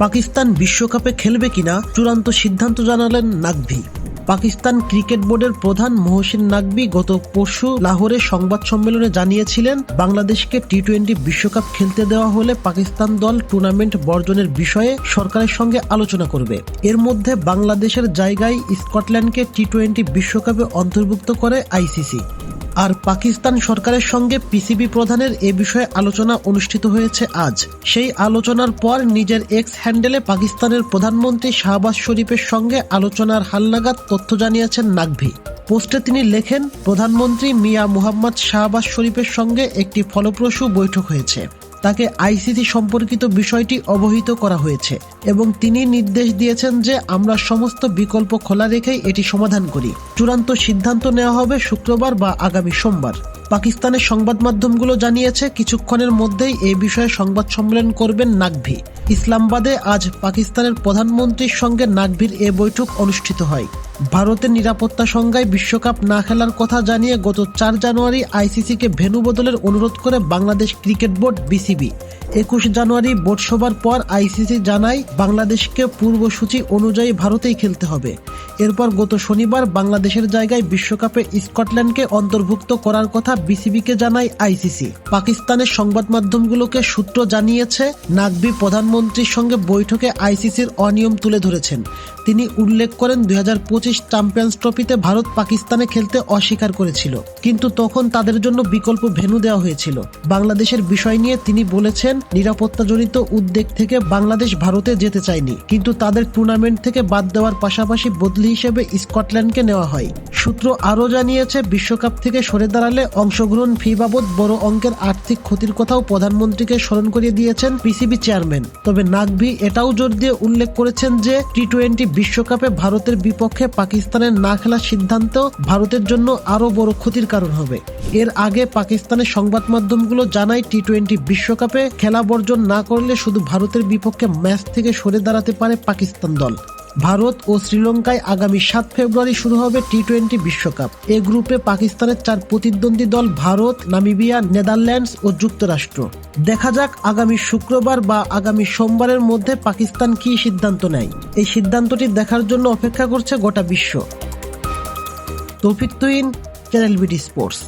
পাকিস্তান বিশ্বকাপে খেলবে কিনা চূড়ান্ত সিদ্ধান্ত জানালেন নাকভি। পাকিস্তান ক্রিকেট বোর্ডের প্রধান মহসিন নাকভি গত পরশু লাহোরে সংবাদ সম্মেলনে জানিয়েছিলেন, বাংলাদেশকে টি-20 বিশ্বকাপ খেলতে দেওয়া হলে পাকিস্তান দল টুর্নামেন্ট বর্জনের বিষয়ে সরকারের সঙ্গে আলোচনা করবে। এর মধ্যে বাংলাদেশের জায়গায় স্কটল্যান্ডকে টি-20 বিশ্বকাপে অন্তর্ভুক্ত করে আইসিসি। আর পাকিস্তান সরকারের সঙ্গে পিসিবি প্রধানের এ বিষয়ে আলোচনা অনুষ্ঠিত হয়েছে আজ। সেই আলোচনার পর নিজের এক্স হ্যান্ডেলে পাকিস্তানের প্রধানমন্ত্রী শাহবাজ শরীফের সঙ্গে আলোচনার হালনাগাদ তথ্য জানিয়েছেন নাকভি। পোস্টে তিনি লেখেন, প্রধানমন্ত্রী মিয়া মুহাম্মদ শাহবাজ শরীফের সঙ্গে একটি ফলপ্রসূ বৈঠক হয়েছে। তাকে আইসিসি সম্পর্কিত বিষয়টি অবহিত করা হয়েছে এবং তিনি নির্দেশ দিয়েছেন যে আমরা সমস্ত বিকল্প খোলা রেখেই এটি সমাধান করি। চূড়ান্ত সিদ্ধান্ত নেওয়া হবে শুক্রবার বা আগামী সোমবার। পাকিস্তানের সংবাদ মাধ্যমগুলো জানিয়েছে, কিছুক্ষণের মধ্যেই এই বিষয়ে সংবাদ সম্মেলন করবেন নাকভি। ইসলামাবাদে আজ পাকিস্তানের প্রধানমন্ত্রীর সঙ্গে নাকভির এ বৈঠক অনুষ্ঠিত হয়। ভারতের নিরাপত্তা সংজ্ঞায় বিশ্বকাপ না খেলার কথা জানিয়ে গত 4 জানুয়ারি আইসিসিকে ভেন্যু বদলের অনুরোধ করে বাংলাদেশ ক্রিকেট বোর্ড বিসিবি। 21 জানুয়ারি বোর্ড সভার পর আইসিসি জানায় বাংলাদেশকে পূর্বসূচি অনুযায়ী ভারতেই খেলতে হবে। এরপর গত শনিবার বাংলাদেশের জায়গায় বিশ্বকাপে স্কটল্যান্ডকে অন্তর্ভুক্ত করার কথা বিসিবিকে জানায় আইসিসি। পাকিস্তানের সংবাদ মাধ্যমগুলোকে সূত্র জানিয়েছে, নাকভি প্রধানমন্ত্রীর সঙ্গে বৈঠকে আইসিসির অনিয়ম তুলে ধরেছেন। তিনি উল্লেখ করেন, 2025 চ্যাম্পিয়ন্স ট্রফিতে ভারত পাকিস্তানে খেলতে অস্বীকার করেছিল, কিন্তু তখন তাদের জন্য বিকল্প ভেন্যু দেওয়া হয়েছিল। বাংলাদেশের বিষয় নিয়ে তিনি বলেছেন, নিরাপত্তাজনিত উদ্বেগ থেকে বাংলাদেশ ভারতে যেতে চায়নি, কিন্তু তাদের টুর্নামেন্ট থেকে বাদ দেওয়ার পাশাপাশি বদলি হিসেবে স্কটল্যান্ডকে নেওয়া হয়। সূত্র আরও জানিয়েছে, বিশ্বকাপ থেকে সরে দাঁড়ালে অংশগ্রহণ ফি বাবদ বড় অঙ্কের আর্থিক ক্ষতির কথাও প্রধানমন্ত্রীকে স্মরণ করিয়ে দিয়েছেন পিসিবি চেয়ারম্যান। তবে নাকভি এটাও জোর দিয়ে উল্লেখ করেছেন যে টি-20 বিশ্বকাপে ভারতের বিপক্ষে পাকিস্তানের না খেলার সিদ্ধান্ত ভারতের জন্য আরও বড় ক্ষতির কারণ হবে। এর আগে পাকিস্তানের সংবাদ মাধ্যমগুলো জানায়, টি-20 বিশ্বকাপে খেলা বর্জন না করলে শুধু ভারতের বিপক্ষে ম্যাচ থেকে সরে দাঁড়াতে পারে পাকিস্তান দল। ভারত ও শ্রীলঙ্কায় আগামী 7 ফেব্রুয়ারি শুরু হবে টি-20 বিশ্বকাপ। এ গ্রুপে পাকিস্তানের 4 প্রতিদ্বন্দ্বী দল ভারত, নামিবিয়া, নেদারল্যান্ডস ও যুক্তরাষ্ট্র। দেখা যাক আগামী শুক্রবার বা আগামী সোমবারের মধ্যে পাকিস্তান কী সিদ্ধান্ত নেয়। এই সিদ্ধান্তটি দেখার জন্য অপেক্ষা করছে গোটা বিশ্ব। তৌফিক তুহিন, চ্যানেল বিডি স্পোর্টস।